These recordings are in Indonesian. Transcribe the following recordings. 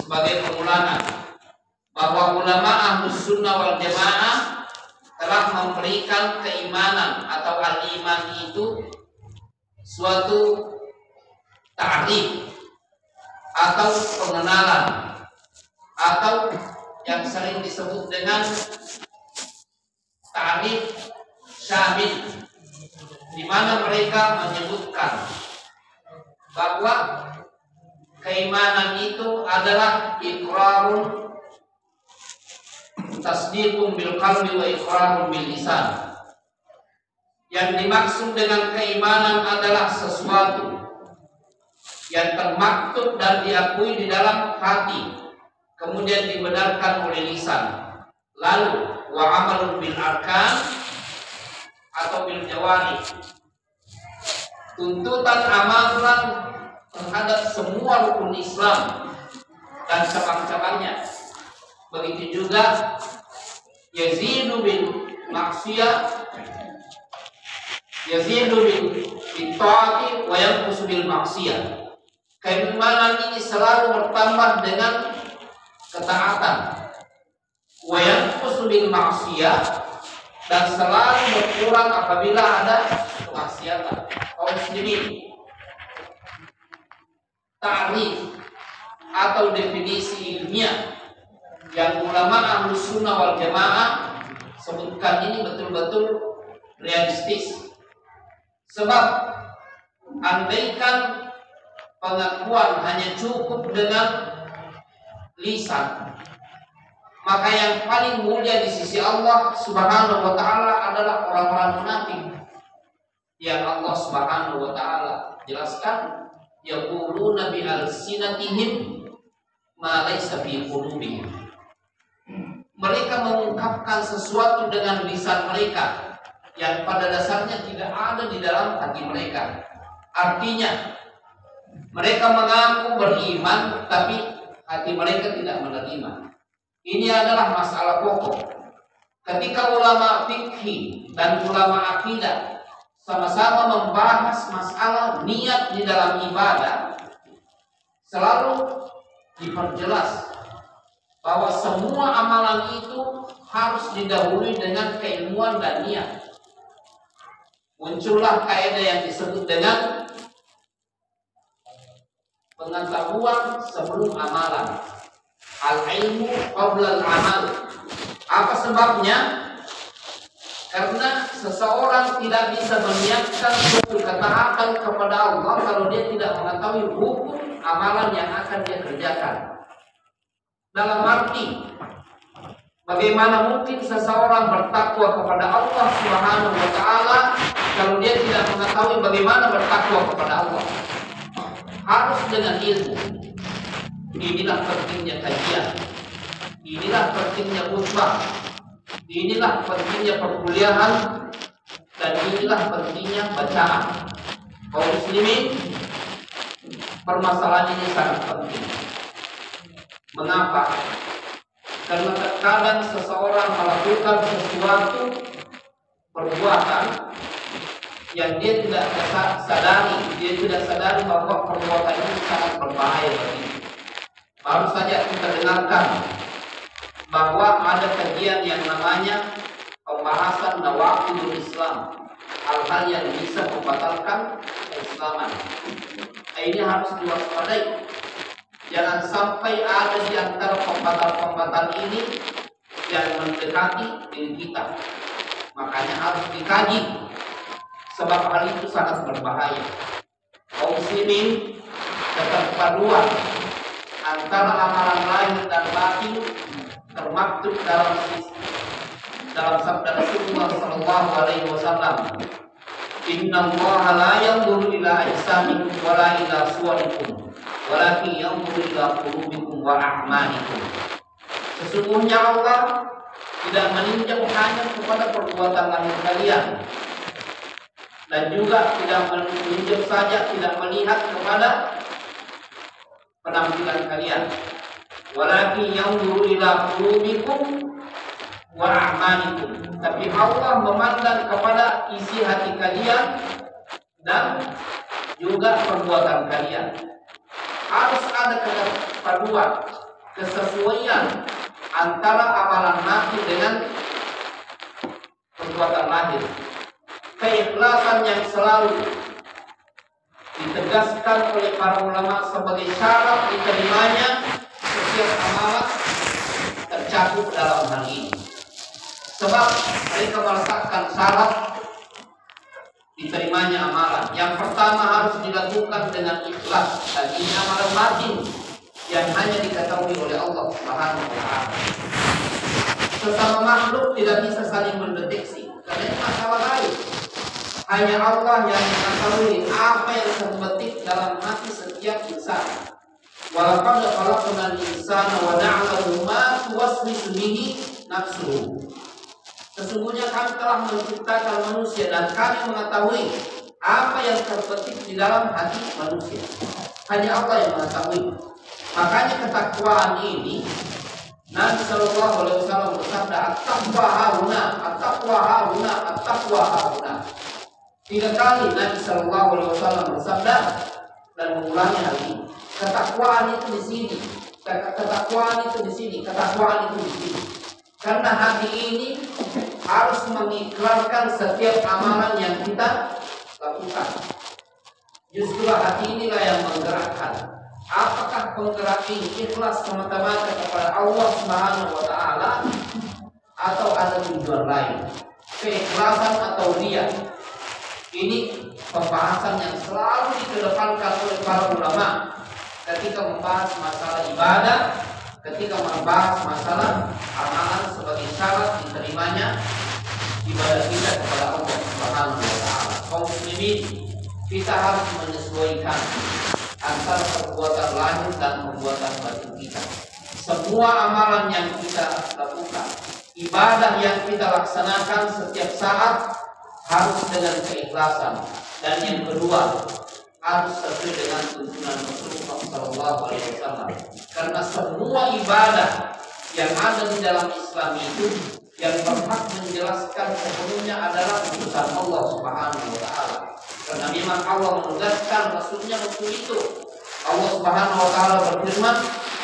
sebagai pengulangan bahwa ulama Ahlus Sunnah wal Jamaah telah memberikan keimanan atau al-iman itu suatu ta'rif atau pengenalan atau yang sering disebut dengan ta'rif syamil, di mana mereka menyebutkan bahwa keimanan itu adalah iqrarun tasdiqun bil qalbi wa iqrarun bil lisan. Yang dimaksud dengan keimanan adalah sesuatu yang termaktub dan diakui di dalam hati, kemudian dibenarkan oleh lisan. Lalu wa amalun bil arkan atau bil jawari, tuntutan amalan terhadap semua rukun Islam dan cabang-cabangnya. Begitu juga yazidu bil maksiyah, yazidu bil taati wa yanqusu bil maksiyah. Keimanan ini selalu bertambah dengan ketaatan, wa yanqusu bil maksiyah, dan selalu berkurang apabila ada kemaksiatan. Kaum muslimin, ta'rif atau definisi ilmiah yang ulama Ahlus Sunnah wal Jamaah sebutkan ini betul-betul realistis. Sebab andaikan pengakuan hanya cukup dengan lisan, maka yang paling mulia di sisi Allah Subhanahu wa taala adalah orang-orang munafik yang Allah Subhanahu wa taala jelaskan, yaquluna bi alsinatihim ma laysa fi qulubihim. Mereka mengungkapkan sesuatu dengan lisan mereka yang pada dasarnya tidak ada di dalam hati mereka. Artinya mereka mengaku beriman tapi hati mereka tidak menerima. Ini adalah masalah pokok. Ketika ulama fikih dan ulama akidah sama-sama membahas masalah niat di dalam ibadah, selalu diperjelas bahwa semua amalan itu harus didahului dengan keilmuan dan niat. Muncullah kaidah yang disebut dengan pengetahuan sebelum amalan. Al-ilmu qabla al-amal. Apa sebabnya? Karena seseorang tidak bisa meniatkan suatu ketaatan kepada Allah kalau dia tidak mengetahui hukum amalan yang akan dia kerjakan. Dalam arti, bagaimana mungkin seseorang bertakwa kepada Allah Subhanahu wa taala kalau dia tidak mengetahui bagaimana bertakwa kepada Allah? Harus dengan ilmu. Inilah pentingnya kajian. Inilah pentingnya khutbah. Inilah pentingnya perkuliahan, dan inilah pentingnya bacaan. Kaum muslimin, permasalahan ini sangat penting. Mengapa? Karena terkadang seseorang melakukan sesuatu perbuatan yang dia tidak sadari bahwa perbuatan itu sangat berbahaya baginya. Baru saja kita dengarkan bahwa ada kajian yang namanya pembahasan nawaqidul Islam, hal-hal yang bisa membatalkan keislaman. Ini harus diwaspadai. Jangan sampai ada di antara pembatal-pembatal ini yang mendekati diri kita. Makanya harus dikaji, sebab hal itu sangat berbahaya. Kaum muslimin, keterpaduan antara amalan lahir dan batin termaktub dalam sabda Rasulullah sallallahu alaihi wasallam, "Innallaha la yanzuru ila ajsamikum wa la ila suwarikum, walakin yanzuru ila qulubikum wa a'malikum." Sesungguhnya Allah tidak meninjau hanya kepada perbuatan lahir kalian, dan juga tidak meninjau saja, tidak melihat kepada penampilan kalian, walakin yanzuru ila qulubikum wa a'malikum. Tapi Allah memandang kepada isi hati kalian dan juga perbuatan kalian. Harus ada keterpaduan kesesuaian antara amalan mati dengan perbuatan lahir. Keikhlasan yang selalu ditegaskan oleh para ulama sebagai syarat diterimanya setiap amalan tercakup dalam hal ini. Sebab mereka meletakkan syarat diterimanya amalan. Yang pertama harus dilakukan dengan ikhlas, dan ini amalan batin yang hanya diketahui oleh Allah Subhanahu wa Ta'ala. Sesama makhluk tidak bisa saling mendeteksi karena ini masalah lain. Hanya Allah yang mengetahui apa yang terbetik dalam hati setiap insan. Walaqad khalaqnal insana wa na'lamu ma tuwaswisu bihi nafsuhu. Sesungguhnya kami telah menciptakan manusia dan kami mengetahui apa yang terbetik di dalam hati manusia. Hanya Allah yang mengetahui. Makanya ketakwaan ini Nabi Shallallahu Alaihi Wasallam bersabda, at-taqwa hauna, at-taqwa hauna, at-taqwa hauna. 3 kali Nabi Shallallahu Alaihi Wasallam bersabda dan mengulangi hal ini. Ketakwaan itu di sini, ketakwaan itu di sini, ketakwaan itu di sini. Karena hati ini harus mengikrarkan setiap amalan yang kita lakukan. Justru hati inilah yang menggerakkan. Apakah penggerak ini ikhlas semata-mata kepada Allah Subhanahu wa Ta'ala atau ada tujuan lain? Keikhlasan atau riya? Ini pembahasan yang selalu dikedepankan oleh para ulama ketika membahas masalah ibadah, ketika membahas masalah amalan sebagai syarat diterimanya ibadah kita kepada Allah Subhanahu wa Ta'ala. Kaum muslimin, kita harus menyesuaikan antara perbuatan lahir dan perbuatan batin kita. Semua amalan yang kita lakukan, ibadah yang kita laksanakan setiap saat harus dengan keikhlasan. Dan yang kedua, harus sesuai dengan tuntunan Rasulullah Sallallahu Alaihi Wasallam. Karena semua ibadah yang ada di dalam Islam itu yang berhak menjelaskan sepenuhnya adalah utusan Allah Subhanahu wa Ta'ala. Karena memang Allah menugaskan Rasulnya untuk itu. Allah Subhanahu wa Ta'ala berfirman,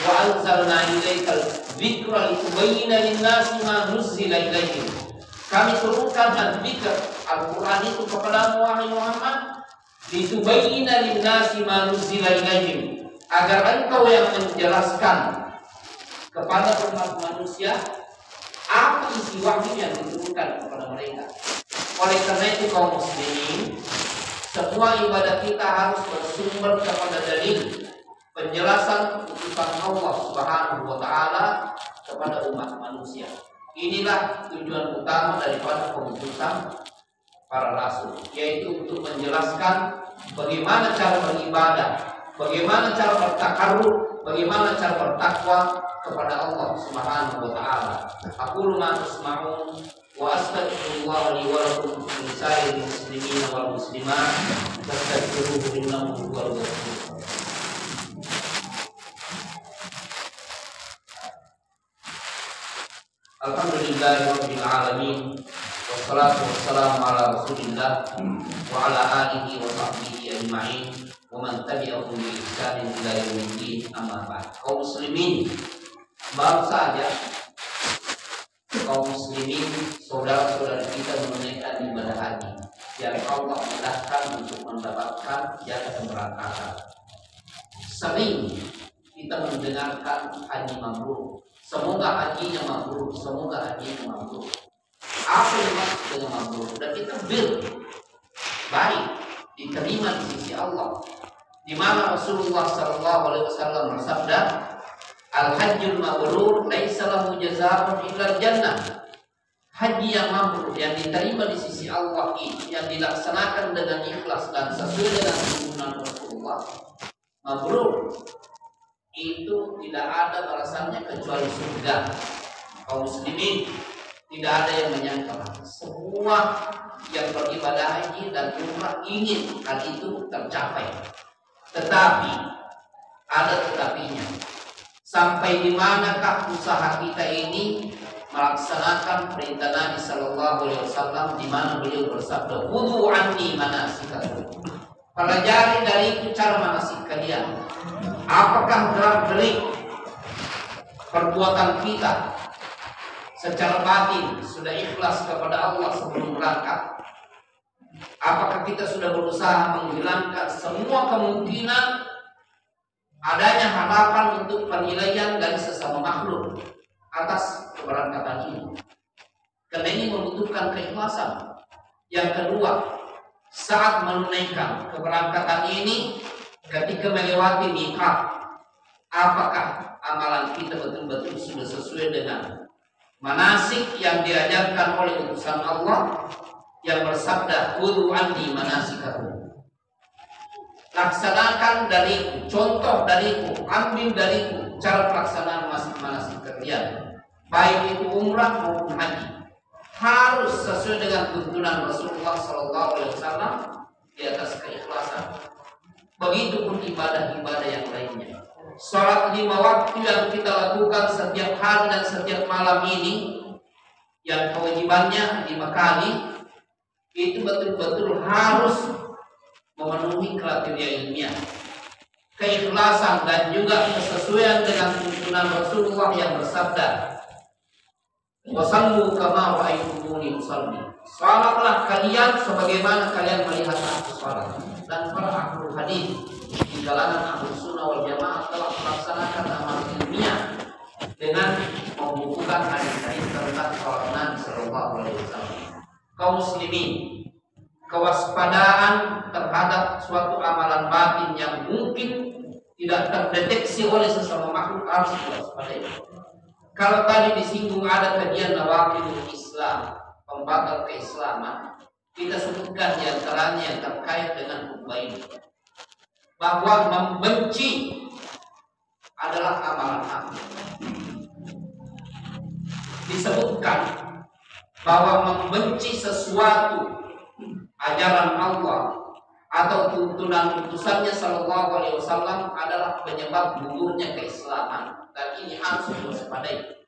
wa anzalna ilaikal dzikra litubayyina lin-nasi ma nuzzila ilaihim. Kami turunkan al-dzikr, Al-Quran itu kepada wahai Muhammad, litubayyina lin-nasi ma nuzzila ilaihim, agar engkau yang menjelaskan kepada umat manusia apa isi wahyu yang diturunkan kepada mereka. Oleh karena itu kaum muslimin, semua ibadah kita harus bersumber kepada dalil penjelasan utusan Allah Subhanahu wa Ta'ala kepada umat manusia. Inilah tujuan utama daripada pengutusan para rasul, yaitu untuk menjelaskan bagaimana cara beribadah, bagaimana cara bertakarrub, bagaimana cara bertakwa kepada Allah Subhanahu wa Ta'ala. Aqulu ma tasma'un wa astaghfirullah li wa lakum min sa'iril muslimin wal muslimat fastaghfiruhu innahu huwal ghafur. Alhamdulillahirabbil alamin, wassalatu wassalamu ala Rasulillah wa ala alihi wa sahbihi ajma'in wa man tabi'ahum bi ihsanin ila yaumiddin, amma ba'd. Kaum muslimin, baru saja kaum muslimin, saudara-saudara kita menunaikan ibadah haji yang Allah mudahkan untuk mendapatkan jasa keberangkatan. Sering kita mendengarkan haji mabrur. Semoga hajinya mabrur, semoga hajinya mabrur. Apa yang maksud dengan mabrur? Dan itu baik, diterima di sisi Allah. Di mana Rasulullah Sallallahu Alaihi Wasallam bersabda, al-hajjul mabrur laisa lahu jazaa'un illa jannah. Haji yang mabrur yang diterima di sisi Allah ini, yang dilaksanakan dengan ikhlas dan sesuai dengan tuntunan Rasulullah, mabrur itu tidak ada balasannya kecuali surga. Kaum muslimin, tidak ada yang menyangka semua yang beribadah haji dan umrah ingin hal itu tercapai. Tetapi ada tetapinya. Sampai di manakah usaha kita ini melaksanakan perintah Nabi Sallallahu Alaihi Wasallam, di mana beliau bersabda, "Khudhu anni manasikakum." Pelajari dariku cara manasik kalian. Apakah gerak-gerik perbuatan kita secara batin sudah ikhlas kepada Allah sebelum berangkat? Apakah kita sudah berusaha menghilangkan semua kemungkinan adanya harapan untuk penilaian dari sesama makhluk atas keberangkatan ini? Karena ini membutuhkan keikhlasan. Yang kedua, saat menunaikan keberangkatan ini, ketika melewati miqat, apakah amalan kita betul-betul sudah sesuai dengan manasik yang diajarkan oleh utusan Allah yang bersabda, "Khudhu anni manasikakum." Laksanakan dariku, contoh dariku, ambil dariku cara pelaksanaan manasik kalian, baik itu umrah maupun haji, harus sesuai dengan tuntunan Rasulullah SAW di atas keikhlasan. Begitupun ibadah-ibadah yang lainnya. Salat 5 waktu yang kita lakukan setiap hari dan setiap malam ini, yang kewajibannya 5 kali, itu betul-betul harus memenuhi kriteria ilmiah, keikhlasan dan juga kesesuaian dengan tuntunan Rasulullah yang bersabda, "Wasallu kama ra'aitumuni usalli." Salatlah kalian sebagaimana kalian melihat aku salat. Dan para ahli hadis di kalangan ahli sunnah wal jamaah telah melaksanakan amal ilmiah dengan membukukan hadis-hadis tentang salat Nabi sallallahu alaihi wasallam. Kaum muslimin, kewaspadaan terhadap suatu amalan batin yang mungkin tidak terdeteksi oleh sesama makhluk harus diwaspadai. Kalau tadi disinggung ada kajian nawaqidul Islam, pembatal keislaman, kita sebutkan di antaranya yang terkait dengan khutbah ini, bahwa membenci adalah amalan hati. Disebutkan bahwa membenci sesuatu ajaran Allah atau tuntunan utusannya sallallahu alaihi wasallam adalah penyebab gugurnya keislaman, dan ini harus diwaspadai.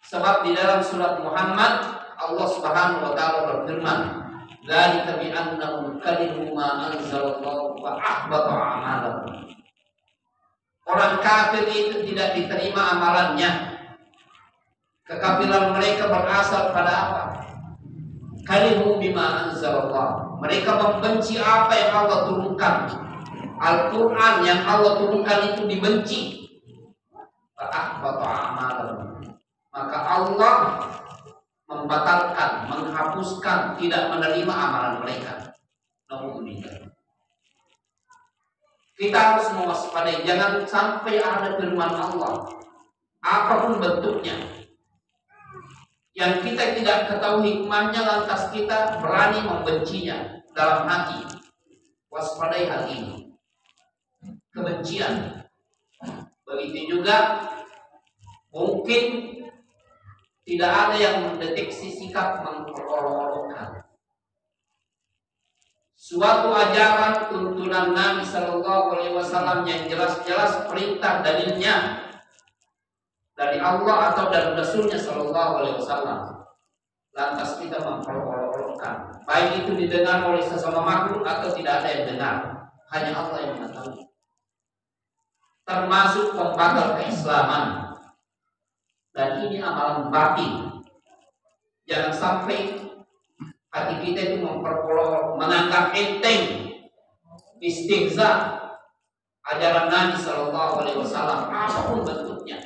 Sebab di dalam surat Muhammad Allah Subhanahu wa taala berfirman, "Dzalika bi annahum karihu ma anzalallahu wa ahbata a'malahum." Orang kafir itu tidak diterima amalannya. Kekafiran mereka berasal pada apa? Karihu bima anzalallah. Mereka membenci apa yang Allah turunkan. Al-Quran yang Allah turunkan itu dibenci. Maka Allah membatalkan, menghapuskan, tidak menerima amalan mereka. Kita harus mewaspadai, jangan sampai ada firman Allah, apapun bentuknya, yang kita tidak ketahui hikmahnya, lantas kita berani membencinya dalam hati. Waspadai hal ini, kebencian. Begitu juga mungkin tidak ada yang mendeteksi sikap mengolok-olokkan suatu ajaran tuntunan Nabi Sallallahu Alaihi Wasallam yang jelas-jelas perintah dalilnya dari Allah atau dari Rasulnya Sallallahu Alaihi Wasallam, lantas kita memperolok-olokkan, baik itu didengar oleh sesama makhluk atau tidak ada yang dengar, hanya Allah yang mengetahui. Termasuk pembatal keislaman, dan ini amalan batin. Jangan sampai hati kita itu memperolok, menganggap enteng, istihza ajaran Nabi Sallallahu Alaihi Wasallam apapun bentuknya.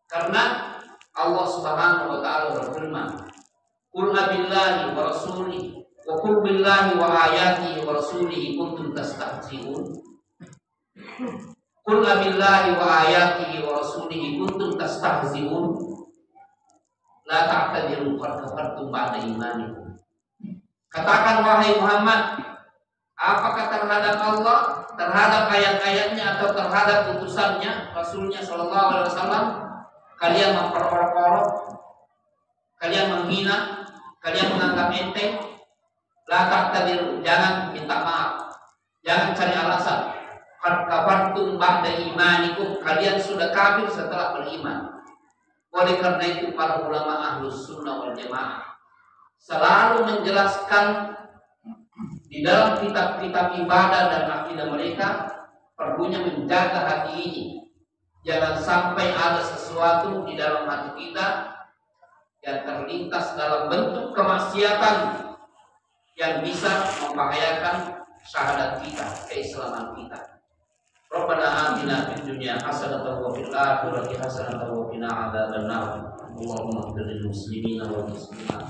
Karena Allah Subhanahu wa taala berfirman, "Qul abillahi wa rasulihi wa qul billahi wa ayatihi wa rasulihi kuntum tastahzi'un." Qul abillahi wa ayatihi wa rasulihi kuntum tastahzi'un. La ta'tadiru qad kafartum ba'da imanikum. Katakan wahai Muhammad, apakah terhadap Allah, terhadap ayat-ayatnya atau terhadap utusannya, Rasulnya Sallallahu Alaihi Wasallam, kalian memperolok-olok, kalian menghina, kalian menganggap enteng? La ta'tadiru, jangan minta maaf, jangan cari alasan. Qad kafartum ba'da imanikum, kalian sudah kafir setelah beriman. Oleh karena itu para ulama Ahlus Sunnah wal Jamaah selalu menjelaskan di dalam kitab-kitab ibadah dan akidah mereka perlunya menjaga hati ini Jangan sampai ada sesuatu di dalam hati kita yang terlintas dalam bentuk kemaksiatan yang bisa membahayakan syahadat kita, keislaman kita. Rabbana atina fid dunya hasanatan wa fil akhirati hasanatan wa qina adzabannar. Allahumma ighfir lil muslimina wal muslimat